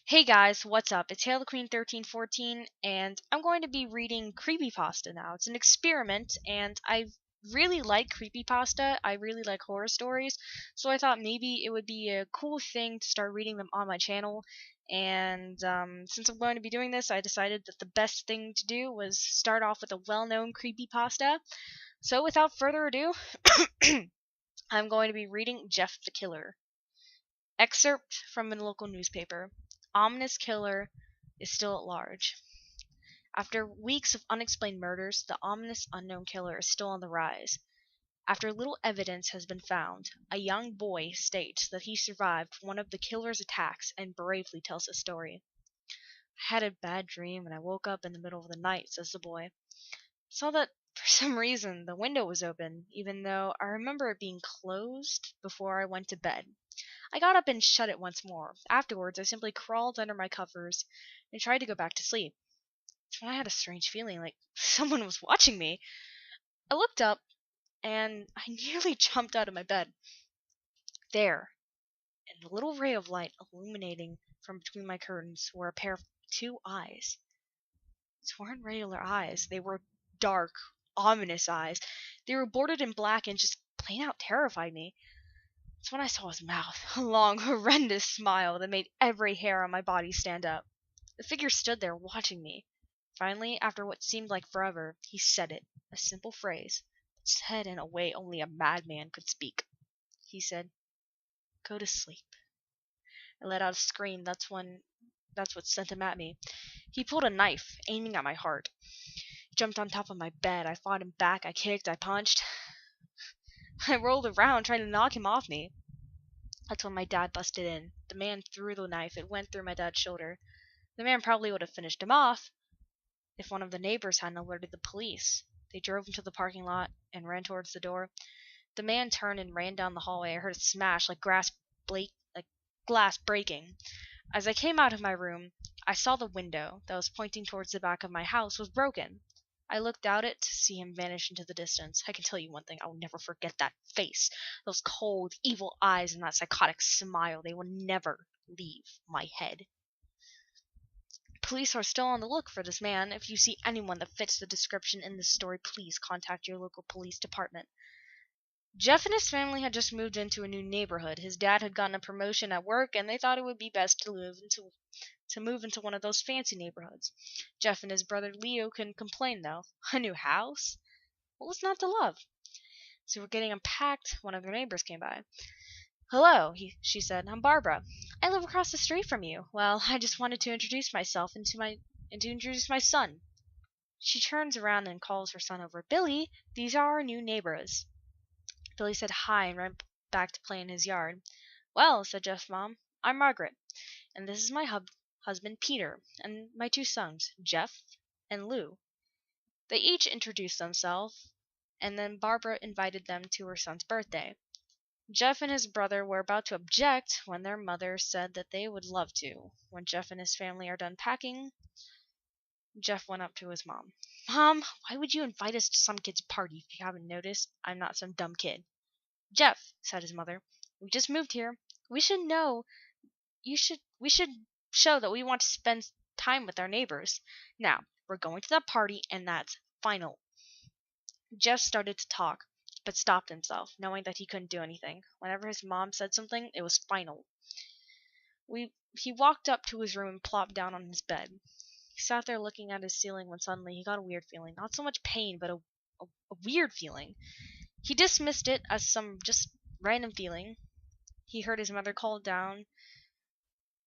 Hey guys, what's up? It's Hail the Queen 1314, and I'm going to be reading Creepypasta now. It's an experiment, and I really like Creepypasta. I really like horror stories, so I thought maybe it would be a cool thing to start reading them on my channel. And since I'm going to be doing this, I decided that the best thing to do was start off with a well-known creepypasta. So without further ado, I'm going to be reading Jeff the Killer. Excerpt from a local newspaper. Ominous killer is still at large. After weeks of unexplained murders, the ominous unknown killer is still on the rise. After little evidence has been found, a young boy states that he survived one of the killer's attacks and bravely tells his story. I had a bad dream and I woke up in the middle of the night, says the boy. I saw that for some reason the window was open, even though I remember it being closed before I went to bed. I got up and shut it once more. Afterwards, I simply crawled under my covers and tried to go back to sleep. That's when I had a strange feeling, like someone was watching me. I looked up, and I nearly jumped out of my bed. There, in a little ray of light illuminating from between my curtains, were a pair of two eyes. These weren't regular eyes. They were dark, ominous eyes. They were bordered in black and just plain out terrified me. It's when I saw his mouth, a long, horrendous smile that made every hair on my body stand up. The figure stood there watching me. Finally, after what seemed like forever, he said it, a simple phrase, but said in a way only a madman could speak. He said, "Go to sleep." I let out a scream. That's what sent him at me. He pulled a knife, aiming at my heart. He jumped on top of my bed. I fought him back. I kicked. I punched. I rolled around trying to knock him off me. That's when my dad busted in. The man threw the knife. It went through my dad's shoulder. The man probably would have finished him off if one of the neighbors hadn't alerted the police. They drove into the parking lot and ran towards the door. The man turned and ran down the hallway. I heard a smash like glass breaking. As I came out of my room, I saw the window that was pointing towards the back of my house was broken. I looked out it to see him vanish into the distance. I can tell you one thing, I will never forget that face. Those cold, evil eyes and that psychotic smile. They will never leave my head. Police are still on the look for this man. If you see anyone that fits the description in this story, please contact your local police department. Jeff and his family had just moved into a new neighborhood. His dad had gotten a promotion at work, and they thought it would be best to move into one of those fancy neighborhoods. Jeff and his brother Leo couldn't complain, though. A new house? What was not to love? As they were getting unpacked, one of their neighbors came by. "Hello," she said. "I'm Barbara. I live across the street from you. Well, I just wanted to introduce myself and to introduce my son." She turns around and calls her son over. "Billy, these are our new neighbors." Billy said hi and ran back to play in his yard. "Well," said Jeff's mom, "I'm Margaret, and this is my husband Peter, and my two sons, Jeff and Lou." They each introduced themselves, and then Barbara invited them to her son's birthday. Jeff and his brother were about to object when their mother said that they would love to. When Jeff and his family are done packing, Jeff went up to his mom. "Mom, why would you invite us to some kid's party if you haven't noticed? I'm not some dumb kid." "Jeff," said his mother, "we just moved here. We should we should show that we want to spend time with our neighbors. Now, we're going to that party and that's final." Jeff started to talk, but stopped himself, knowing that he couldn't do anything. Whenever his mom said something, it was final. He walked up to his room and plopped down on his bed. He sat there looking at his ceiling when suddenly he got a weird feeling. Not so much pain, but a weird feeling. He dismissed it as some just random feeling. He heard his mother call down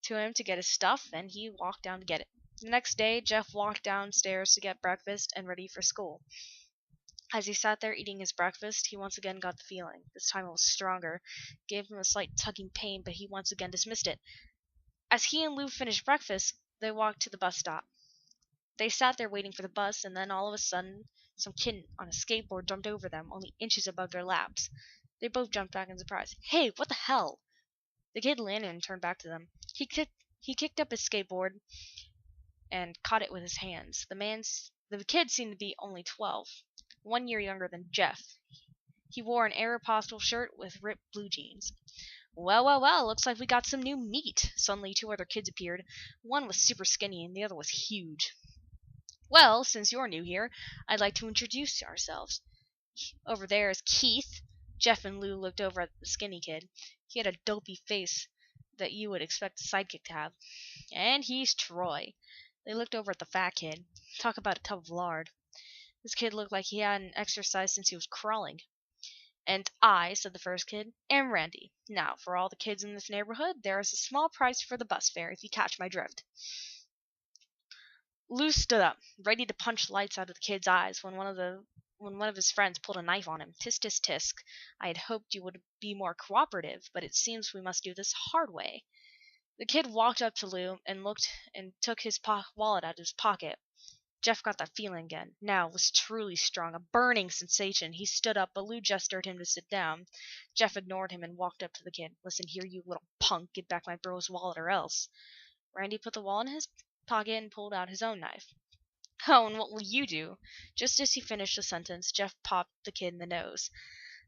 to him to get his stuff, and he walked down to get it. The next day, Jeff walked downstairs to get breakfast and ready for school. As he sat there eating his breakfast, he once again got the feeling. This time it was stronger. It gave him a slight tugging pain, but he once again dismissed it. As he and Lou finished breakfast, they walked to the bus stop. They sat there waiting for the bus, and then all of a sudden, some kid on a skateboard jumped over them, only inches above their laps. They both jumped back in surprise. "Hey, what the hell?" The kid landed and turned back to them. He kicked up his skateboard and caught it with his hands. The kid seemed to be only 12, 1 year younger than Jeff. He wore an Aeropostale shirt with ripped blue jeans. Well, well, well, looks like we got some new meat. Suddenly, two other kids appeared. One was super skinny and the other was huge. Well, since you're new here, I'd like to introduce ourselves. Over there is Keith. Jeff and Lou looked over at the skinny kid. He had a dopey face that you would expect a sidekick to have. And he's Troy. They looked over at the fat kid. Talk about a tub of lard. This kid looked like he hadn't exercised since he was crawling. And I, said the first kid, am Randy. Now, for all the kids in this neighborhood, there is a small price for the bus fare if you catch my drift. Lou stood up, ready to punch lights out of the kid's eyes when one of his friends pulled a knife on him. Tisk tisk tisk. I had hoped you would be more cooperative, but it seems we must do this hard way. The kid walked up to Lou and looked and took his wallet out of his pocket. Jeff got that feeling again. Now it was truly strong, a burning sensation. He stood up, but Lou gestured him to sit down. Jeff ignored him and walked up to the kid. Listen here, you little punk. Get back my bro's wallet or else. Randy put the wallet in his pocket and pulled out his own knife. Oh, and what will you do? Just as he finished the sentence, Jeff popped the kid in the nose.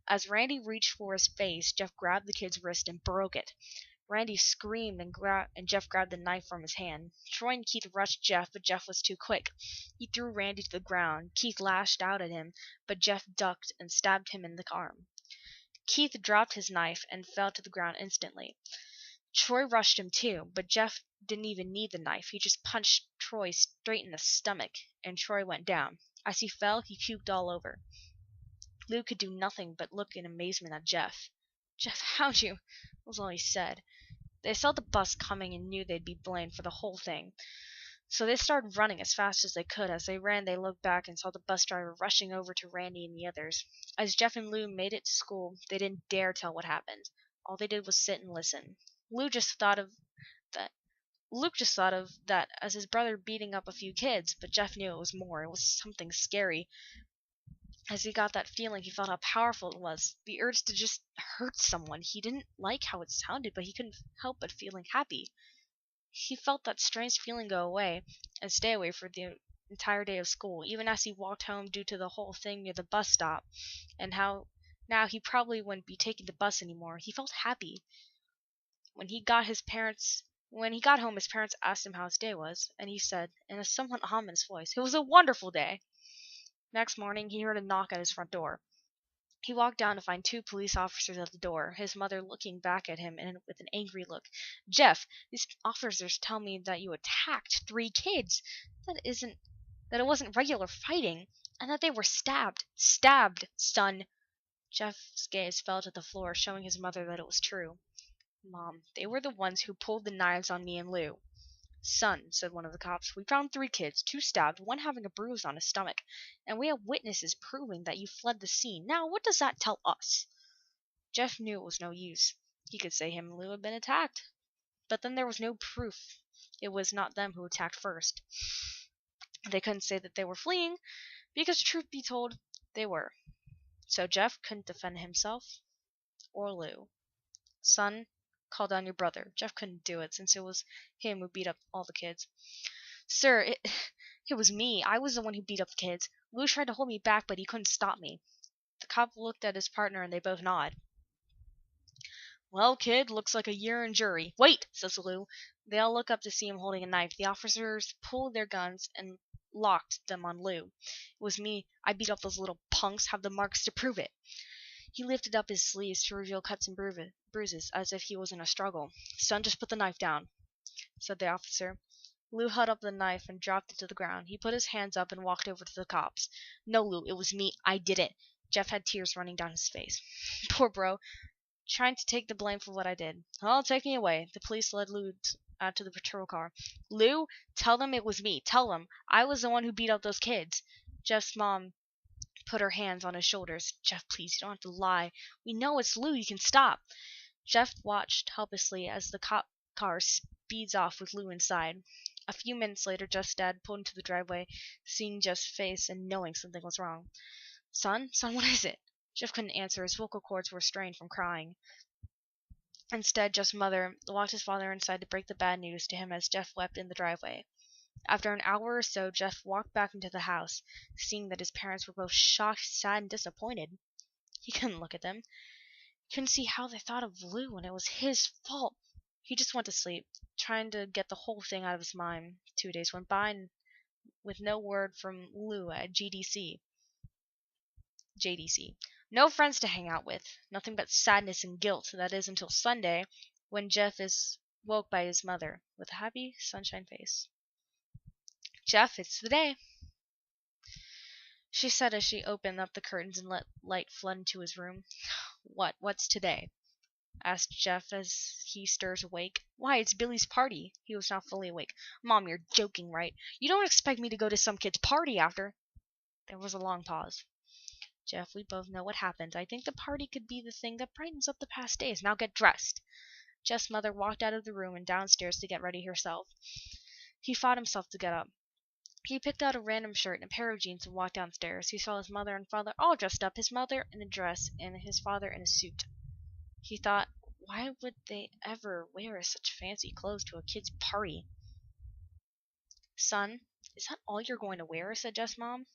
As Randy reached for his face, Jeff grabbed the kid's wrist and broke it. Randy screamed and Jeff grabbed the knife from his hand. Troy and Keith rushed Jeff, but Jeff was too quick. He threw Randy to the ground. Keith lashed out at him, but Jeff ducked and stabbed him in the arm. Keith dropped his knife and fell to the ground instantly. Troy rushed him too, but Jeff didn't even need the knife. He just punched Troy straight in the stomach, and Troy went down. As he fell, he puked all over. Lou could do nothing but look in amazement at Jeff. Jeff, how'd you? Was all he said. They saw the bus coming and knew they'd be blamed for the whole thing. So they started running as fast as they could. As they ran, they looked back and saw the bus driver rushing over to Randy and the others. As Jeff and Lou made it to school, they didn't dare tell what happened. All they did was sit and listen. Luke just thought of that as his brother beating up a few kids, but Jeff knew it was more. It was something scary. As he got that feeling, he felt how powerful it was. The urge to just hurt someone. He didn't like how it sounded, but he couldn't help but feeling happy. He felt that strange feeling go away and stay away for the entire day of school, even as he walked home due to the whole thing near the bus stop, and how now he probably wouldn't be taking the bus anymore. He felt happy. When he got home, his parents asked him how his day was, and he said, in a somewhat ominous voice, "It was a wonderful day." Next morning, he heard a knock at his front door. He walked down to find two police officers at the door, his mother looking back at him with an angry look. "Jeff, these officers tell me that you attacked 3 kids. That it wasn't regular fighting, and that they were stabbed. Stabbed, son." Jeff's gaze fell to the floor, showing his mother that it was true. "Mom, they were the ones who pulled the knives on me and Lou." "Son," said one of the cops, "we found 3 kids, 2 stabbed, 1 having a bruise on his stomach, and we have witnesses proving that you fled the scene. Now, what does that tell us?" Jeff knew it was no use. He could say him and Lou had been attacked, but then there was no proof it was not them who attacked first. They couldn't say that they were fleeing, because truth be told, they were. So Jeff couldn't defend himself or Lou. "Son, call down your brother." Jeff couldn't do it, since it was him who beat up all the kids. "Sir, it was me. I was the one who beat up the kids. Lou tried to hold me back, but he couldn't stop me." The cop looked at his partner, and they both nodded. "Well, kid, looks like a year in jury." "Wait," says Lou. They all look up to see him holding a knife. The officers pulled their guns and locked them on Lou. "It was me. I beat up those little punks. Have the marks to prove it." He lifted up his sleeves to reveal cuts and bruises, as if he was in a struggle. "Son, just put the knife down," said the officer. Lou held up the knife and dropped it to the ground. He put his hands up and walked over to the cops. "No, Lou, it was me. I did it." Jeff had tears running down his face. "Poor bro. Trying to take the blame for what I did." "Oh, take me away." The police led Lou out to the patrol car. "Lou, tell them it was me. Tell them. I was the one who beat up those kids." Jeff's mom put her hands on his shoulders. "Jeff, please, you don't have to lie. We know it's Lou. You can stop." Jeff watched helplessly as the cop car speeds off with Lou inside. A few minutes later, Jeff's dad pulled into the driveway, seeing Jeff's face and knowing something was wrong. Son, what is it?" Jeff couldn't answer. His vocal cords were strained from crying. Instead, Jeff's mother walked his father inside to break the bad news to him as Jeff wept in the driveway. After an hour or so, Jeff walked back into the house, seeing that his parents were both shocked, sad, and disappointed. He couldn't look at them. Couldn't see how they thought of Lou and it was his fault. He just went to sleep, trying to get the whole thing out of his mind. 2 days went by with no word from Lou at JDC. No friends to hang out with. Nothing but sadness and guilt, that is, until Sunday, when Jeff is woke by his mother with a happy, sunshine face. "Jeff, it's the day," she said as she opened up the curtains and let light flood into his room. What's today?" asked Jeff as he stirs awake. "Why, it's Billy's party." He was now fully awake. "Mom, you're joking, right? You don't expect me to go to some kid's party after—" There was a long pause. "Jeff, we both know what happened. I think the party could be the thing that brightens up the past days. Now get dressed." Jeff's mother walked out of the room and downstairs to get ready herself. He fought himself to get up. He picked out a random shirt and a pair of jeans and walked downstairs. He saw his mother and father all dressed up, his mother in a dress and his father in a suit. He thought, why would they ever wear such fancy clothes to a kid's party? "Son, is that all you're going to wear?" said Jeff's mom.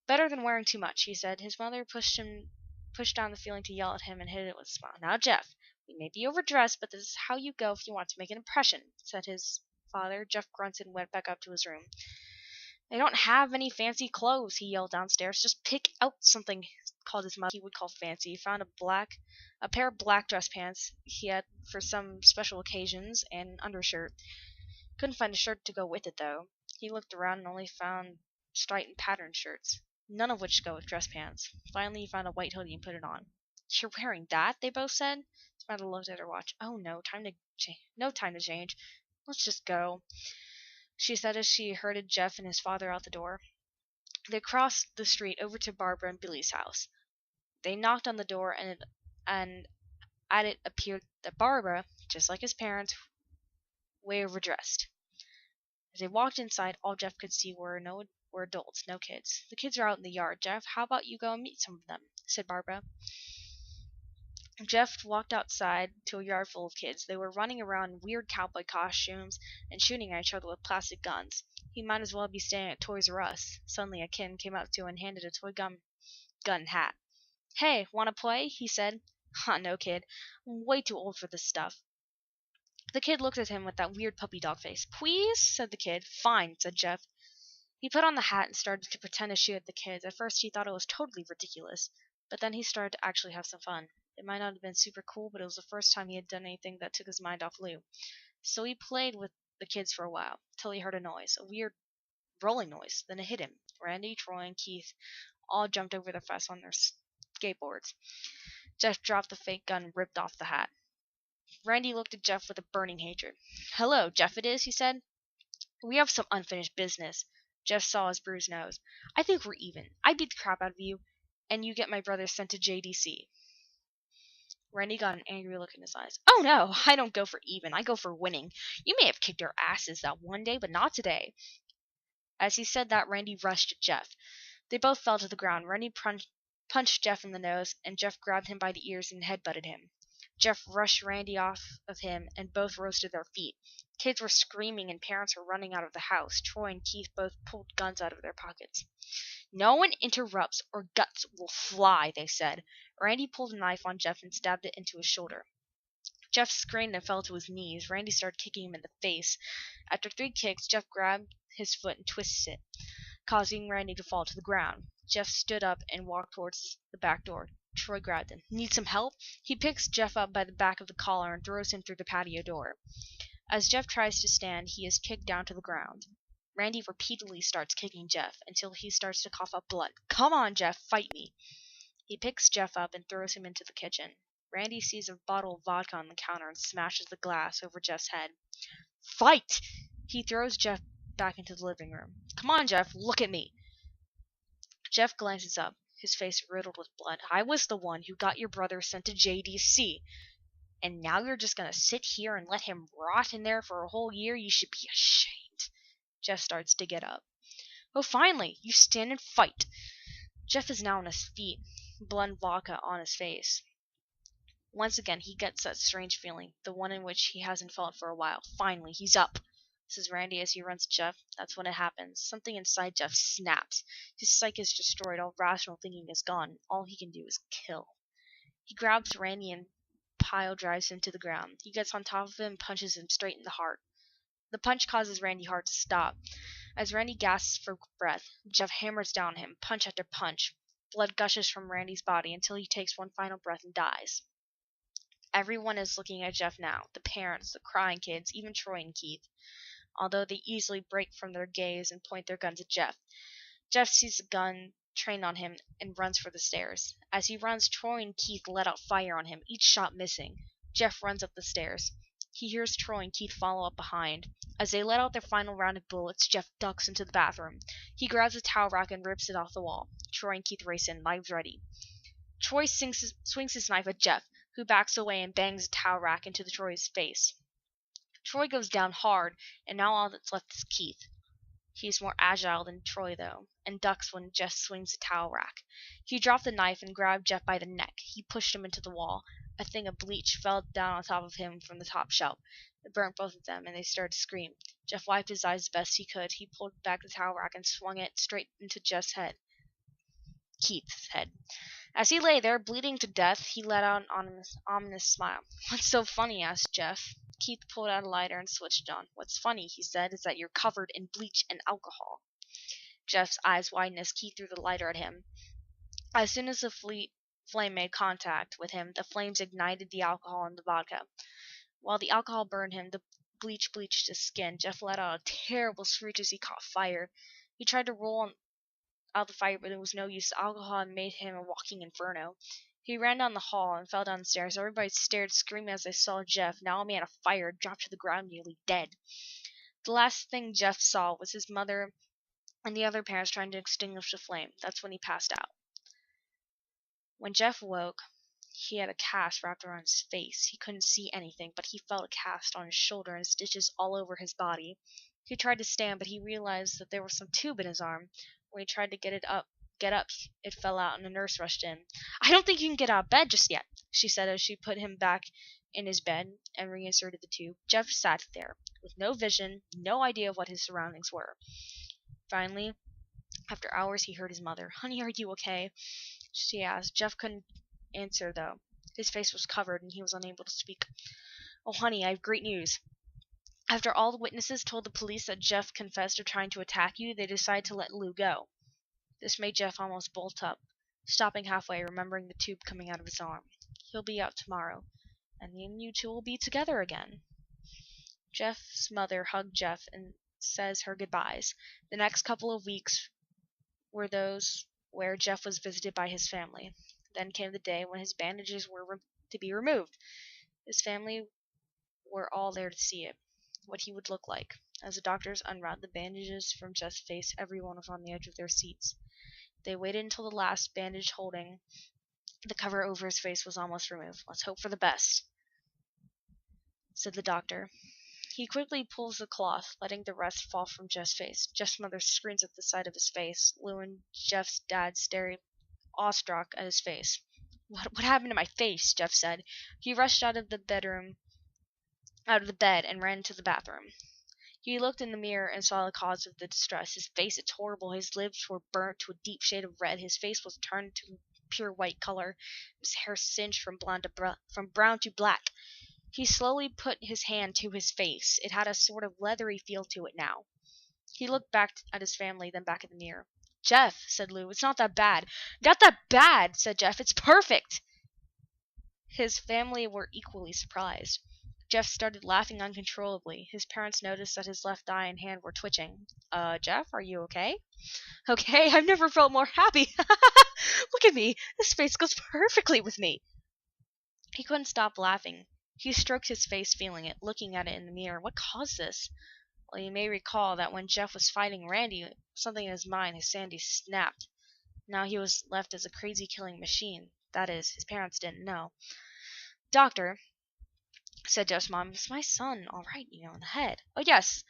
"Better than wearing too much," he said. His mother pushed down the feeling to yell at him and hid it with a smile. "Now, Jeff, we may be overdressed, but this is how you go if you want to make an impression," said his father. Jeff grunted and went back up to his room. "I don't have any fancy clothes," he yelled downstairs. "Just pick out something," called his mother, he would call fancy. He found a pair of black dress pants he had for some special occasions and an undershirt. Couldn't find a shirt to go with it, though. He looked around and only found striped and patterned shirts, none of which go with dress pants. Finally, he found a white hoodie and put it on. "You're wearing that?" they both said. His mother looked at her watch. "Oh, no time to change. Let's just go," she said as she herded Jeff and his father out the door. They crossed the street over to Barbara and Billy's house. They knocked on the door, and at it appeared that Barbara, just like his parents, way overdressed. As they walked inside, all Jeff could see were adults, no kids. "The kids are out in the yard, Jeff. How about you go and meet some of them?" said Barbara. Jeff walked outside to a yard full of kids. They were running around in weird cowboy costumes and shooting at each other with plastic guns. He might as well be staying at Toys R Us. Suddenly a kid came up to him and handed a toy gun and hat. "Hey, wanna play?" he said. No, kid. I'm way too old for this stuff." The kid looked at him with that weird puppy dog face. "Please?" said the kid. "Fine," said Jeff. He put on the hat and started to pretend to shoot at the kids. At first he thought it was totally ridiculous, but then he started to actually have some fun. It might not have been super cool, but it was the first time he had done anything that took his mind off Lou. So he played with the kids for a while, till he heard a noise, a weird rolling noise. Then it hit him. Randy, Troy, and Keith all jumped over the fence on their skateboards. Jeff dropped the fake gun and ripped off the hat. Randy looked at Jeff with a burning hatred. "Hello, Jeff it is," he said. "We have some unfinished business." Jeff saw his bruised nose. "I think we're even. I beat the crap out of you, and you get my brother sent to JDC. Randy got an angry look in his eyes. "Oh no, I don't go for even. I go for winning. You may have kicked our asses that one day, but not today." As he said that, Randy rushed at Jeff. They both fell to the ground. Randy punched Jeff in the nose, and Jeff grabbed him by the ears and headbutted him. Jeff rushed Randy off of him, and both rose to their feet. Kids were screaming, and parents were running out of the house. Troy and Keith both pulled guns out of their pockets. "No one interrupts, or guts will fly," they said. Randy pulled a knife on Jeff and stabbed it into his shoulder. Jeff screamed and fell to his knees. Randy started kicking him in the face. After 3 kicks, Jeff grabbed his foot and twisted it, causing Randy to fall to the ground. Jeff stood up and walked towards the back door. Troy grabbed him. "Need some help?" He picks Jeff up by the back of the collar and throws him through the patio door. As Jeff tries to stand, he is kicked down to the ground. Randy repeatedly starts kicking Jeff until he starts to cough up blood. "Come on, Jeff, fight me." He picks Jeff up and throws him into the kitchen. Randy sees a bottle of vodka on the counter and smashes the glass over Jeff's head. "Fight!" He throws Jeff back into the living room. "Come on, Jeff, look at me." Jeff glances up, his face riddled with blood. "I was the one who got your brother sent to JDC. And now you're just gonna sit here and let him rot in there for a whole year? You should be ashamed." Jeff starts to get up. "Oh, finally, you stand and fight." Jeff is now on his feet, blood and vodka on his face. Once again, he gets that strange feeling, the one in which he hasn't felt for a while. Finally, he's up, says Randy as he runs to Jeff. That's when it happens. Something inside Jeff snaps. His psyche is destroyed. All rational thinking is gone. All he can do is kill. He grabs Randy and pile drives him to the ground. He gets on top of him and punches him straight in the heart. The punch causes Randy's heart to stop. As Randy gasps for breath, Jeff hammers down on him, punch after punch. Blood gushes from Randy's body until he takes one final breath and dies. Everyone is looking at Jeff now, the parents, the crying kids, even Troy and Keith, although they easily break from their gaze and point their guns at Jeff. Jeff sees the gun trained on him and runs for the stairs. As he runs, Troy and Keith let out fire on him, each shot missing. Jeff runs up the stairs. He hears Troy and Keith follow up behind. As they let out their final round of bullets, Jeff ducks into the bathroom. He grabs a towel rack and rips it off the wall. Troy and Keith race in, knives ready. Troy swings his knife at Jeff, who backs away and bangs the towel rack into Troy's face. Troy goes down hard, and now all that's left is Keith. He's more agile than Troy, though, and ducks when Jeff swings the towel rack. He dropped the knife and grabbed Jeff by the neck. He pushed him into the wall. A thing of bleach fell down on top of him from the top shelf. It burnt both of them, and they started to scream. Jeff wiped his eyes as best he could. He pulled back the towel rack and swung it straight into Keith's head. As he lay there, bleeding to death, he let out an ominous smile. "What's so funny?" asked Jeff. Keith pulled out a lighter and switched it on. "What's funny," he said, "is that you're covered in bleach and alcohol." Jeff's eyes widened as Keith threw the lighter at him. As soon as the flame made contact with him, the flames ignited the alcohol and the vodka. While the alcohol burned him, the bleach bleached his skin. Jeff let out a terrible screech as he caught fire. He tried to roll out the fire, but it was no use. The alcohol had made him a walking inferno. He ran down the hall and fell down the stairs. Everybody stared, screaming as they saw Jeff, now a man of fire, drop to the ground nearly dead. The last thing Jeff saw was his mother and the other parents trying to extinguish the flame. That's when he passed out. When Jeff woke, he had a cast wrapped around his face. He couldn't see anything, but he felt a cast on his shoulder and stitches all over his body. He tried to stand, but he realized that there was some tube in his arm. When he tried to get up, it fell out, and a nurse rushed in. "I don't think you can get out of bed just yet," she said as she put him back in his bed and reinserted the tube. Jeff sat there, with no vision, no idea of what his surroundings were. Finally, after hours, he heard his mother. "Honey, are you okay?" she asked. Jeff couldn't answer, though. His face was covered, and he was unable to speak. "Oh, honey, I have great news. After all the witnesses told the police that Jeff confessed to trying to attack you, they decided to let Lou go." This made Jeff almost bolt up, stopping halfway, remembering the tube coming out of his arm. "He'll be out tomorrow, and then you two will be together again." Jeff's mother hugged Jeff and says her goodbyes. The next couple of weeks were those where Jeff was visited by his family. Then came the day when his bandages were to be removed. His family were all there to see it, what he would look like. As the doctors unwrapped the bandages from Jeff's face, everyone was on the edge of their seats. They waited until the last bandage holding the cover over his face was almost removed. "Let's hope for the best," said the doctor. He quickly pulls the cloth, letting the rest fall from Jeff's face. Jeff's mother screams at the sight of his face. Lou and Jeff's dad stare awestruck at his face. What happened to my face?" Jeff said. He rushed out of the bed and ran to the bathroom. He looked in the mirror and saw the cause of the distress. His face was horrible. His lips were burnt to a deep shade of red. His face was turned to pure white color. His hair singed from brown to black. He slowly put his hand to his face. It had a sort of leathery feel to it now. He looked back at his family, then back at the mirror. "Jeff," said Lou, "it's not that bad." "Not that bad," said Jeff. "It's perfect." His family were equally surprised. Jeff started laughing uncontrollably. His parents noticed that his left eye and hand were twitching. Jeff, are you okay?" "Okay, I've never felt more happy." "Look at me. This face goes perfectly with me." He couldn't stop laughing. He stroked his face, feeling it, looking at it in the mirror. What caused this? Well, you may recall that when Jeff was fighting Randy, something in his mind, his sanity, snapped. Now he was left as a crazy killing machine. That is, his parents didn't know. "Doctor," said Jeff's mom, "is my son all right, in the head?" "Oh, yes.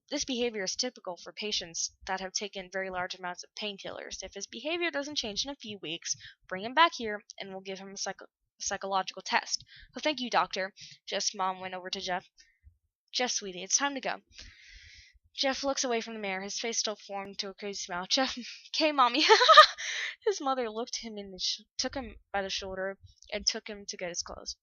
This behavior is typical for patients that have taken very large amounts of painkillers. If his behavior doesn't change in a few weeks, bring him back here, and we'll give him a psychological test." "Oh, thank you, doctor." Jeff's mom went over to Jeff. "Jeff, sweetie, it's time to go." Jeff looks away from the mirror, his face still formed into a crazy smile. "Jeff, okay, mommy." His mother looked him in the took him by the shoulder and took him to get his clothes.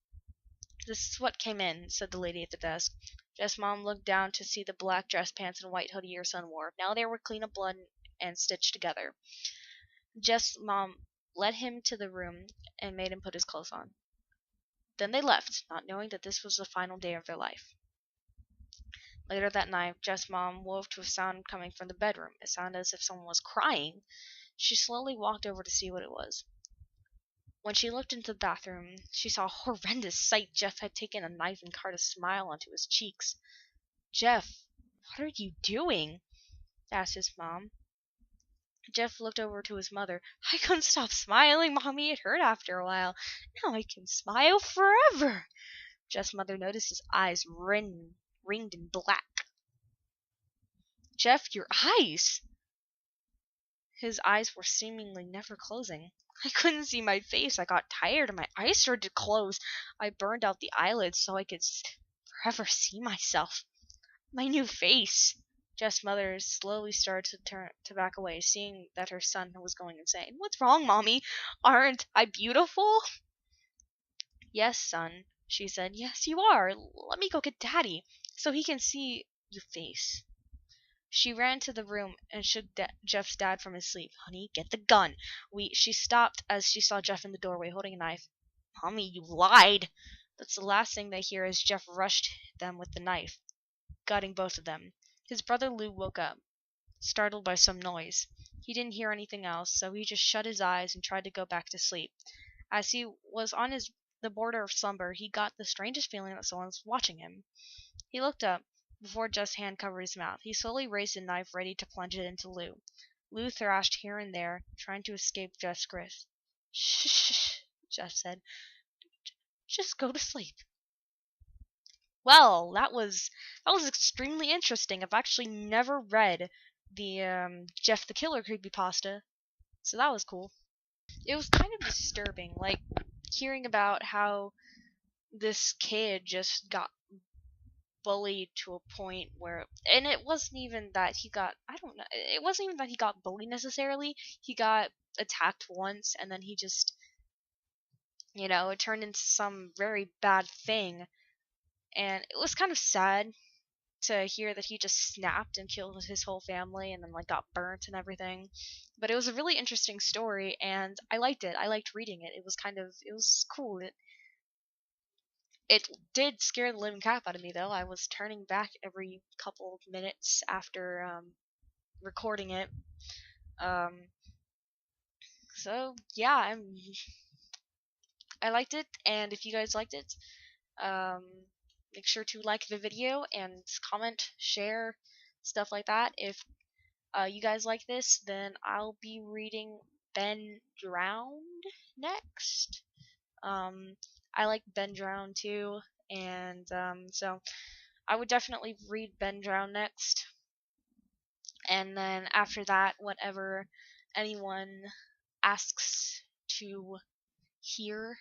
"This is what came in," said the lady at the desk. Jeff's mom looked down to see the black dress pants and white hoodie her son wore. Now they were clean of blood and stitched together. Jeff's mom led him to the room and made him put his clothes on. Then they left, not knowing that this was the final day of their life. Later that night, Jeff's mom woke to a sound coming from the bedroom. It sounded as if someone was crying. She slowly walked over to see what it was. When she looked into the bathroom, she saw a horrendous sight. Jeff had taken a knife and carved a smile onto his cheeks. "Jeff, what are you doing?" asked his mom. Jeff looked over to his mother. "I couldn't stop smiling, Mommy. It hurt after a while. Now I can smile forever." Jeff's mother noticed his eyes ringed in black. "Jeff, your eyes!" His eyes were seemingly never closing. "I couldn't see my face. I got tired and my eyes started to close. I burned out the eyelids so I could forever see myself. My new face." Jeff's mother slowly started to back away, seeing that her son was going insane. "What's wrong, Mommy? Aren't I beautiful?" "Yes, son," she said. "Yes, you are. Let me go get Daddy so he can see your face." She ran to the room and shook Jeff's dad from his sleep. "Honey, get the gun." She stopped as she saw Jeff in the doorway holding a knife. "Mommy, you lied." That's the last thing they hear as Jeff rushed them with the knife, gutting both of them. His brother Lou woke up, startled by some noise. He didn't hear anything else, so he just shut his eyes and tried to go back to sleep. As he was on the border of slumber, he got the strangest feeling that someone was watching him. He looked up before Jeff's hand covered his mouth. He slowly raised the knife, ready to plunge it into Lou. Lou thrashed here and there, trying to escape Jeff's grip. "Shh, shh," Jeff said. "Just go to sleep." Well, that was extremely interesting. I've actually never read the Jeff the Killer creepypasta, so that was cool. It was kind of disturbing, like hearing about how this kid just got bullied to a point where, and it wasn't even that he got, I don't know, it wasn't even that he got bullied necessarily. He got attacked once and then he just, it turned into some very bad thing. And it was kind of sad to hear that he just snapped and killed his whole family and then like got burnt and everything. But it was a really interesting story and I liked it. I liked reading it. It was cool. It did scare the living crap out of me though. I was turning back every couple of minutes after recording it. So yeah, I liked it, and if you guys liked it, um, make sure to like the video and comment, share, stuff like that. If you guys like this, then I'll be reading Ben Drowned next. I like Ben Drowned too, and so I would definitely read Ben Drowned next. And then after that, whatever anyone asks to hear.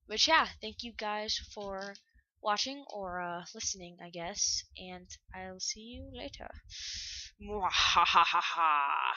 But yeah, thank you guys for watching or listening, I guess, and I'll see you later. Mwahahaha.